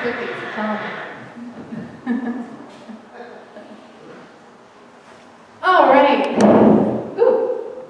cookies, I'm telling you. All right. Ooh.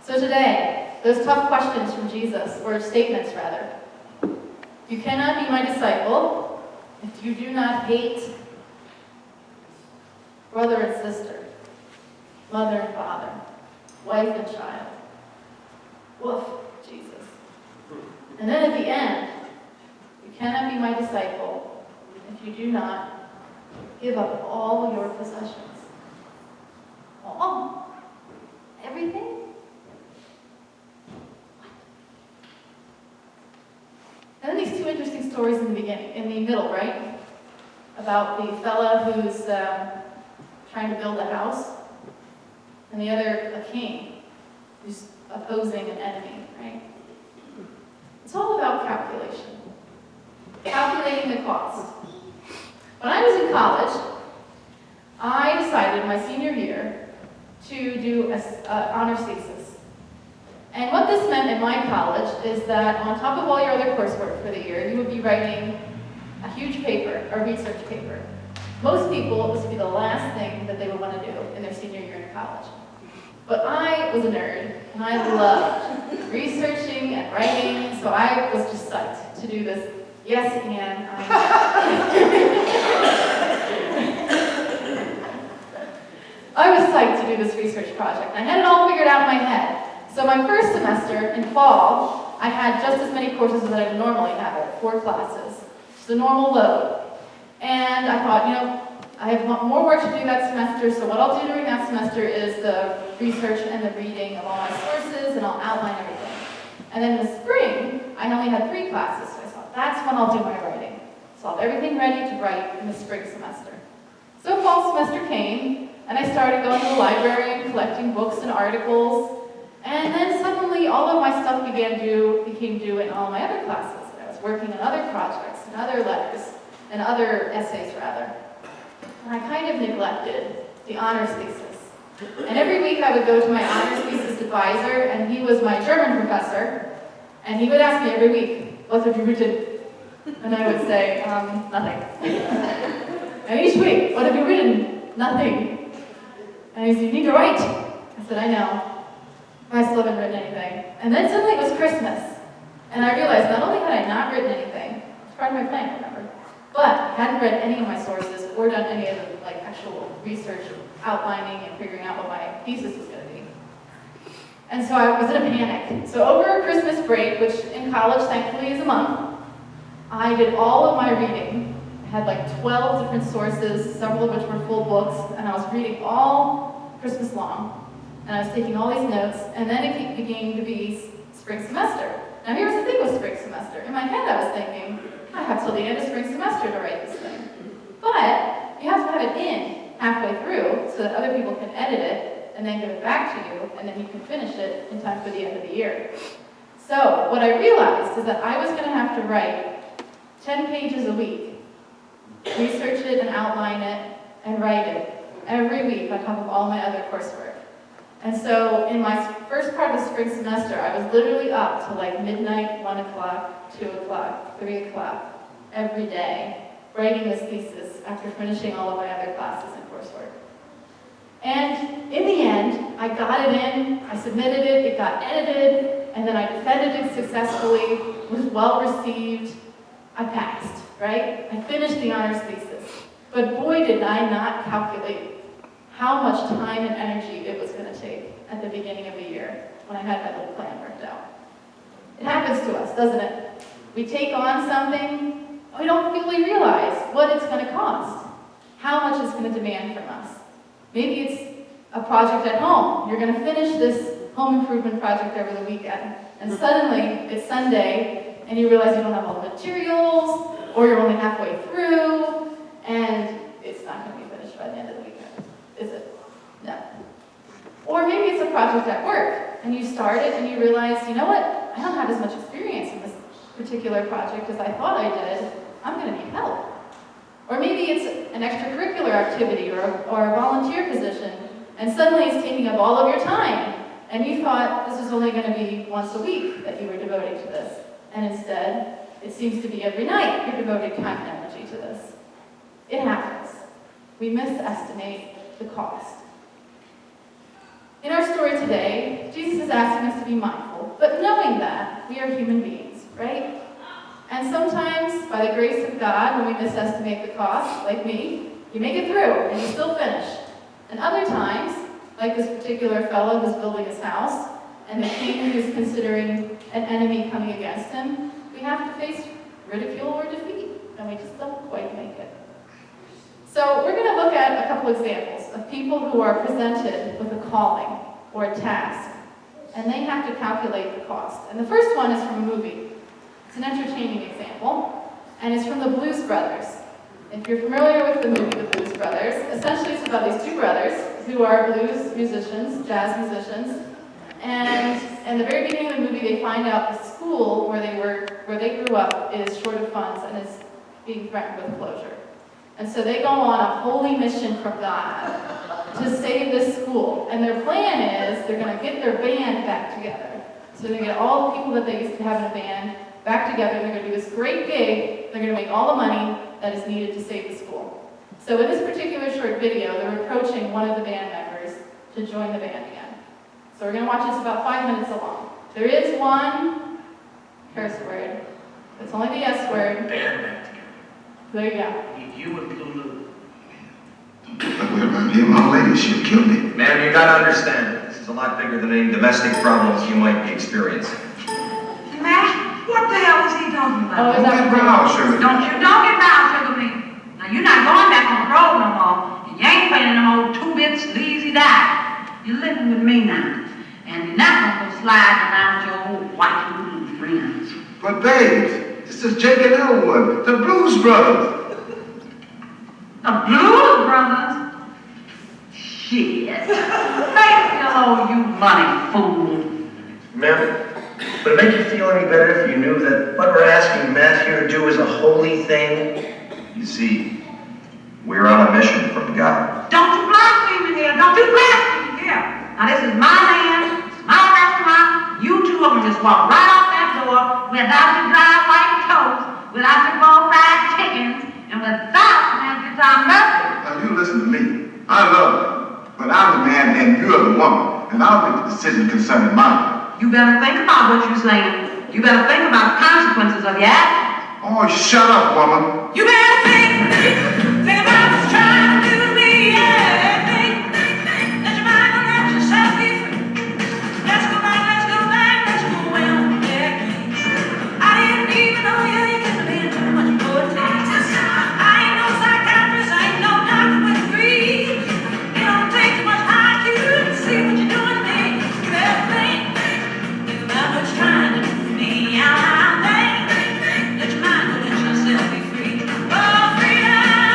So today, those tough questions from Jesus, or statements rather. You cannot be my disciple if you do not hate brother and sister, mother and father, wife and child. Woof, Jesus. And then at the end, you cannot be my disciple if you do not give up all your possessions. All? Everything? And then these two interesting stories in the middle, right? About the fella who's trying to build a house, and the other, a king, who's opposing an enemy, right? It's all about calculation. Calculating the cost. When I was in college, I decided my senior year to do an honors thesis. And what this meant in my college is that on top of all your other coursework for the year, you would be writing a huge paper, a research paper. Most people, this would be the last thing that they would want to do in their senior year in college. But I was a nerd, and I loved researching and writing, so I was just psyched to do this. Yes, Anne. I was psyched to do this research project. I had it all figured out in my head. So my first semester, in fall, I had just as many courses as I would normally have it, 4 classes. It's the normal load. And I thought, I have more work to do that semester, so what I'll do during that semester is the research and the reading of all my sources, and I'll outline everything. And then in the spring, I only had 3 classes, so I thought, that's when I'll do my writing. So I'll have everything ready to write in the spring semester. So fall semester came, and I started going to the library and collecting books and articles, and then suddenly all of my stuff became due in all my other classes. I was working on other projects, and other letters, and other essays rather. And I kind of neglected the honors thesis. And every week I would go to my honors thesis advisor, and he was my German professor, and he would ask me every week, what have you written? And I would say, nothing. And each week, what have you written? Nothing. And he said, you need to write. I said, I know. I still haven't written anything. And then suddenly it was Christmas. And I realized not only had I not written anything, it's part of my plan, remember, but I hadn't read any of my sources or done any of the actual research, outlining, and figuring out what my thesis was going to be. And so I was in a panic. So over Christmas break, which in college thankfully is a month, I did all of my reading. I had 12 different sources, several of which were full books, and I was reading all Christmas long. And I was taking all these notes, and then it began to be spring semester. Now here's the thing with spring semester. In my head I was thinking, I have till the end of spring semester to write this thing. But you have to have it in halfway through so that other people can edit it and then give it back to you, and then you can finish it in time for the end of the year. So what I realized is that I was going to have to write 10 pages a week, research it and outline it, and write it every week on top of all my other coursework. And so in my first part of the spring semester, I was literally up to midnight, 1 o'clock, 2 o'clock, 3 o'clock, every day, writing this thesis after finishing all of my other classes and coursework. And in the end, I got it in, I submitted it, it got edited, and then I defended it successfully, it was well received, I passed, right? I finished the honors thesis. But boy, did I not calculate how much time and energy it was going to take at the beginning of the year when I had my little plan worked out. It happens to us, doesn't it? We take on something, we don't really realize what it's going to cost, how much it's going to demand from us. Maybe it's a project at home. You're going to finish this home improvement project over the weekend, and suddenly it's Sunday, and you realize you don't have all the materials, or you're only halfway through, and it's not going to be finished by the end of the weekend. Is it? No. Or maybe it's a project at work, and you start it and you realize, you know what? I don't have as much experience in this particular project as I thought I did. I'm going to need help. Or maybe it's an extracurricular activity or a volunteer position, and suddenly it's taking up all of your time, and you thought this was only going to be once a week that you were devoting to this. And instead, it seems to be every night you're devoting time and energy to this. It happens. We misestimate the cost. In our story today, Jesus is asking us to be mindful, but knowing that we are human beings, right? And sometimes, by the grace of God, when we misestimate the cost, like me, you make it through and you still finish. And other times, like this particular fellow who's building his house, and the king who's considering an enemy coming against him, we have to face ridicule or defeat, and we just don't quite make it. So we're going to look at a couple examples of people who are presented with a calling or a task, and they have to calculate the cost. And the first one is from a movie. It's an entertaining example, and it's from the Blues Brothers. If you're familiar with the movie The Blues Brothers, essentially it's about these two brothers who are blues musicians, jazz musicians, and in the very beginning of the movie they find out the school where they grew up is short of funds and is being threatened with closure. And so they go on a holy mission from God to save this school. And their plan is they're going to get their band back together. So they're going to get all the people that they used to have in a band back together. They're going to do this great gig. They're going to make all the money that is needed to save the school. So in this particular short video, they're approaching one of the band members to join the band again. So we're going to watch this about 5 minutes long. There is one curse word. It's only the S word. Band back together. There you go. You and Lulu. We're around here, my lady, she'll kill me. Ma'am, you gotta understand, this is a lot bigger than any domestic problems you might be experiencing. Matt, what the hell is he talking Oh, about? is that Brown, sugar. Don't get round, sugar me. Now, you're not going back on the road no more, and you ain't playing them old 2 bits lazy die. You're living with me now, and you're not gonna go sliding around with your old white little friends. But babes, this is Jake and Elwood, the Blues Brothers. The Blues Brothers? Shit. They still owe you money, fool. Ma'am, would it make you feel any better if you knew that what we're asking Matt here to do is a holy thing? You see, we're on a mission from God. Don't you blaspheme in here. Don't you blaspheme in here. Now, this is my land, it's my restaurant. You two of them just walk right out that door without your dry white toast, without your bowl fried chickens, and without our mercy. Now you listen to me. I love you, but I'm the man and you're the woman, and I'll make the decision concerning mine. You better think about what you're saying. You better think about the consequences of your actions. Oh, shut up, woman. You better think about what's trying to do to me, yeah. Think that your mind will let yourself be free. Let's go back, let's go well, yeah. I didn't even know you could be too much more taste. I ain't no psychiatrist, I ain't no doctor with a degree. It don't take too much IQ to see what you're doing to me. You better think about what's trying to do to me. I'll think that your mind will let yourself be free. Oh, freedom!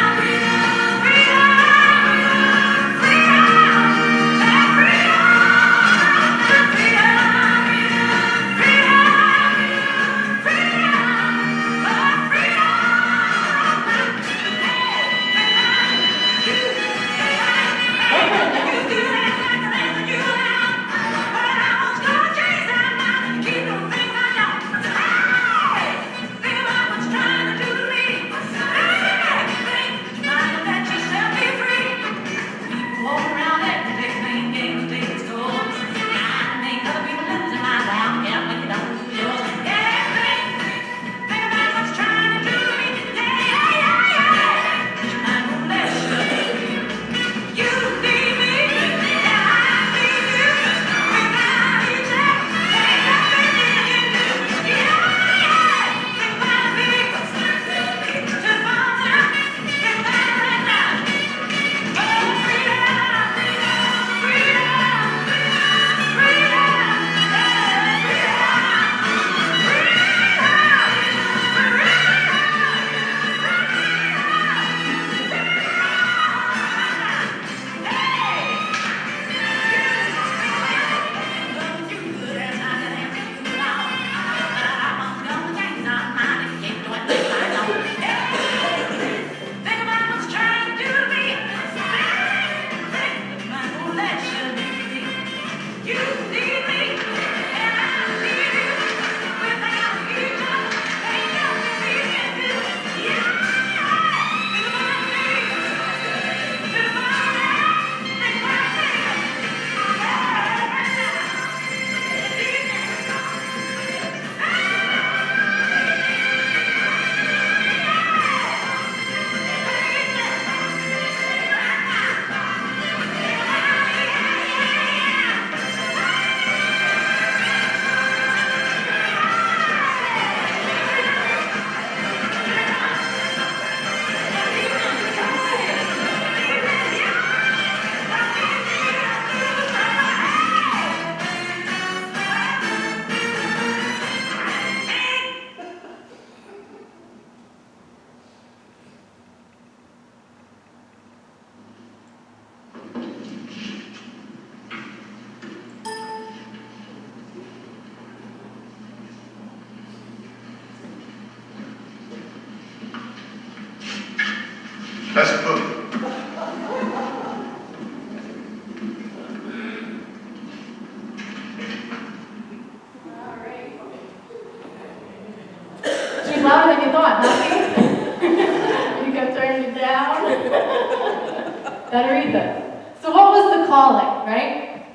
better Ethan. So what was the calling, right?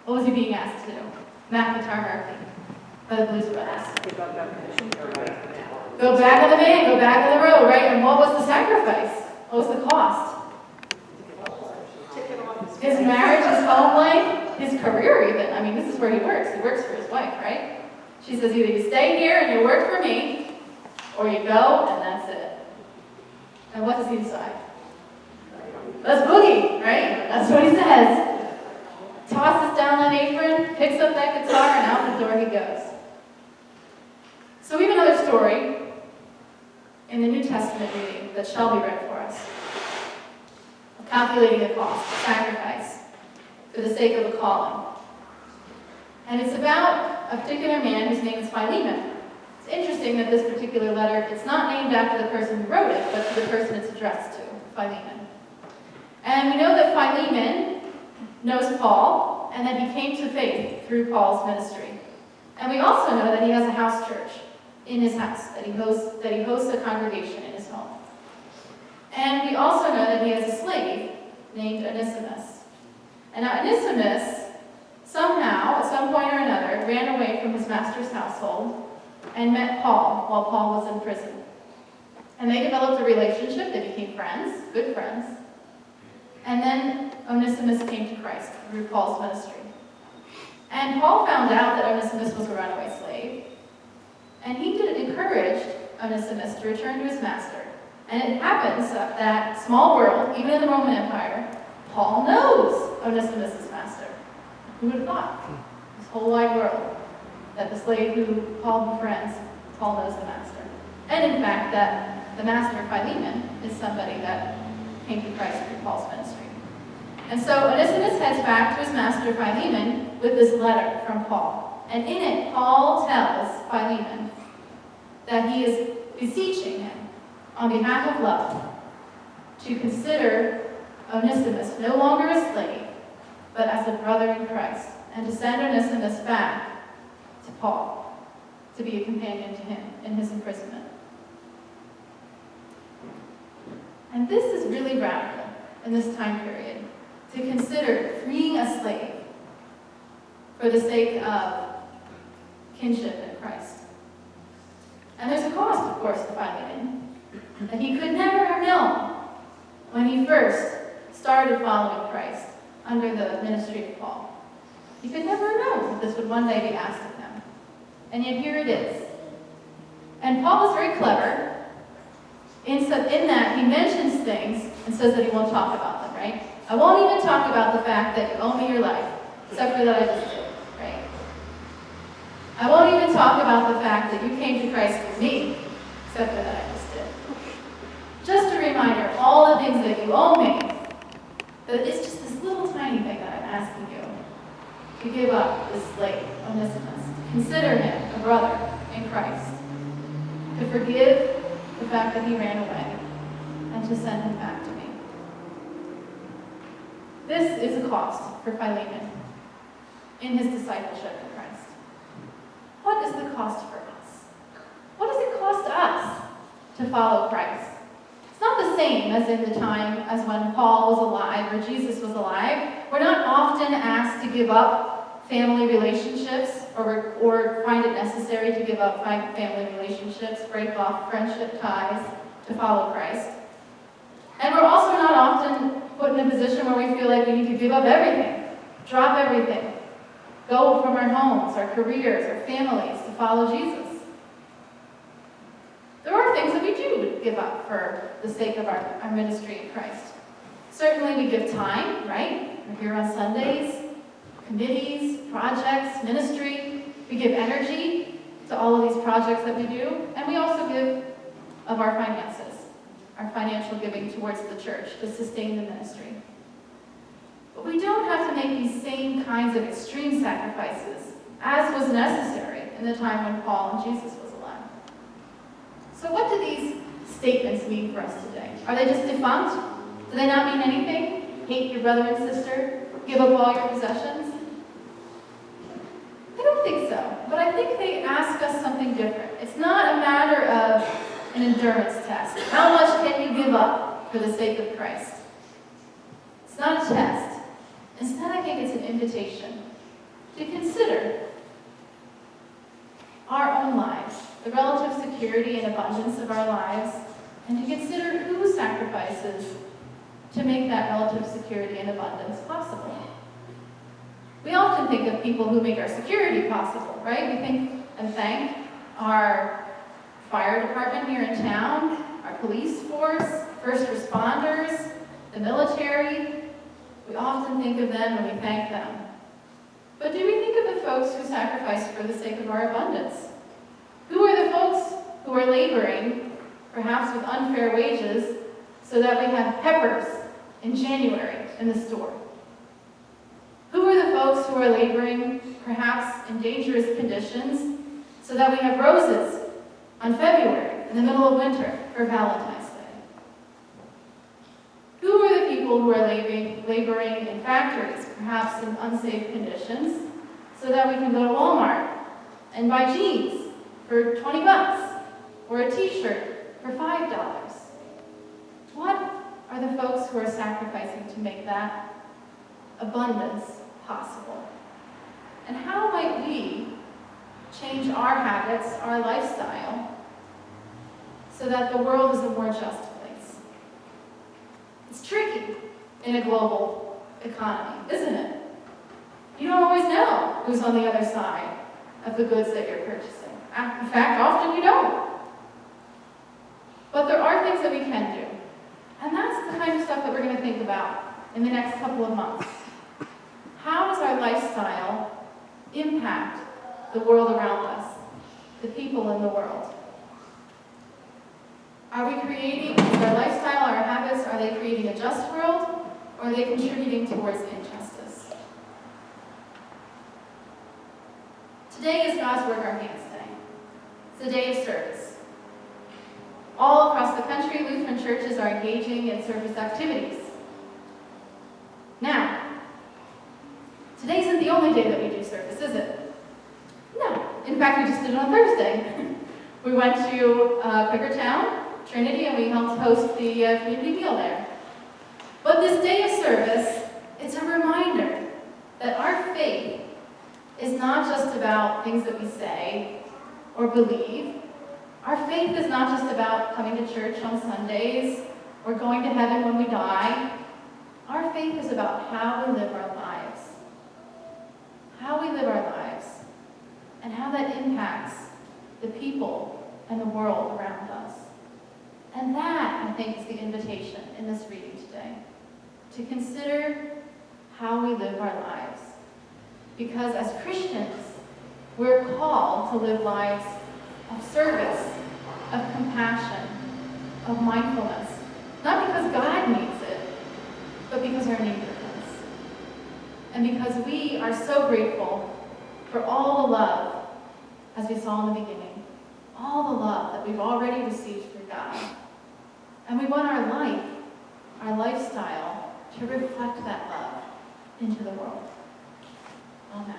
What was he being asked to do? Matt Guitar Murphy by the Blues Brothers. Go back on the van, go back on the road, right? And what was the sacrifice? What was the cost? His marriage, his home life, his career even. I mean, this is where he works. He works for his wife, right? She says either you stay here and you work for me, or you go and that's it. And what does he decide? Let's boogie, right? That's what he says. Tosses down that apron, picks up that guitar, and out the door he goes. So we have another story in the New Testament reading that Shelby read for us. Of calculating the cost, the sacrifice, for the sake of the calling. And it's about a particular man whose name is Philemon. It's interesting that this particular letter, it's not named after the person who wrote it, but to the person it's addressed to, Philemon. And we know that Philemon knows Paul, and that he came to faith through Paul's ministry. And we also know that he has a house church in his house, that he hosts a congregation in his home. And we also know that he has a slave named Onesimus. And now Onesimus, somehow, at some point or another, ran away from his master's household and met Paul while Paul was in prison. And they developed a relationship, they became friends, good friends. And then Onesimus came to Christ through Paul's ministry. And Paul found out that Onesimus was a runaway slave. And he encouraged Onesimus to return to his master. And it happens that small world, even in the Roman Empire, Paul knows Onesimus' master. Who would have thought? This whole wide world, that the slave who Paul befriends, Paul knows the master. And in fact, that the master, Philemon, is somebody that came to Christ through Paul's ministry. And so Onesimus heads back to his master, Philemon, with this letter from Paul. And in it, Paul tells Philemon that he is beseeching him on behalf of love to consider Onesimus no longer a slave, but as a brother in Christ, and to send Onesimus back to Paul to be a companion to him in his imprisonment. And this is really radical in this time period, to consider freeing a slave for the sake of kinship in Christ. And there's a cost, of course, to Philemon that he could never have known when he first started following Christ under the ministry of Paul. He could never have known that this would one day be asked of him. And yet here it is. And Paul is very clever in that he mentions things and says that he won't talk about them, right? I won't even talk about the fact that you owe me your life, except for that I just did, right? I won't even talk about the fact that you came to Christ for me, except for that I just did. Just a reminder, all the things that you owe me, that it's just this little tiny thing that I'm asking you to give up this slave, Onesimus, to consider him a brother in Christ, to forgive the fact that he ran away, and to send him back to me. This is a cost for Philemon in his discipleship in Christ. What is the cost for us? What does it cost us to follow Christ? It's not the same as in the time as when Paul was alive or Jesus was alive. We're not often asked to give up family relationships or find it necessary to give up family relationships, break off friendship ties to follow Christ. And we're also not often put in a position where we feel like we need to give up everything, drop everything, go from our homes, our careers, our families to follow Jesus. There are things that we do give up for the sake of our ministry in Christ. Certainly we give time, right? We're here on Sundays, committees, projects, ministry. We give energy to all of these projects that we do. And we also give of our finances, our financial giving towards the church to sustain the ministry. But we don't have to make these same kinds of extreme sacrifices as was necessary in the time when Paul and Jesus was alive. So what do these statements mean for us today? Are they just defunct? Do they not mean anything? Hate your brother and sister? Give up all your possessions? I don't think so, but I think they ask us something different. It's not a matter of an endurance test. How much can you give up for the sake of Christ? not a test. Instead, I think it's an invitation to consider our own lives, the relative security and abundance of our lives, and to consider who sacrifices to make that relative security and abundance possible. We often think of people who make our security possible, right? We think and thank our fire department here in town, our police force, first responders, the military. We often think of them and we thank them. But do we think of the folks who sacrifice for the sake of our abundance? Who are the folks who are laboring, perhaps with unfair wages, so that we have peppers in January in the store? Who are the folks who are laboring, perhaps in dangerous conditions, so that we have roses on February, in the middle of winter, for Valentine's Day? Who are the people who are laboring in factories, perhaps in unsafe conditions, so that we can go to Walmart and buy jeans for 20 bucks, or a t-shirt for $5? What are the folks who are sacrificing to make that abundance possible? And how might we change our habits, our lifestyle, so that the world is a more just place? It's tricky in a global economy, isn't it? You don't always know who's on the other side of the goods that you're purchasing. In fact, often you don't. But there are things that we can do. And that's the kind of stuff that we're going to think about in the next couple of months. How does our lifestyle impact the world around us, the people in the world? Are we creating, is our lifestyle, our habits, are they creating a just world, or are they contributing towards injustice? Today is God's Work Our Hands Day. It's a day of service. All across the country, Lutheran churches are engaging in service activities. Now, today isn't the only day that we do service, is it? No. In fact, we just did it on Thursday. We went to Quakertown, Trinity, and we helped host the community meal there. But this day of service, it's a reminder that our faith is not just about things that we say or believe. Our faith is not just about coming to church on Sundays or going to heaven when we die. Our faith is about how we live our lives. How we live our lives and how that impacts the people and the world around us. And that, I think, is the invitation in this reading today, to consider how we live our lives. Because as Christians, we're called to live lives of service, of compassion, of mindfulness. Not because God needs it, but because our neighbor does. And because we are so grateful for all the love, as we saw in the beginning, all the love that we've already received from God. And we want our life, our lifestyle, to reflect that love into the world. Amen.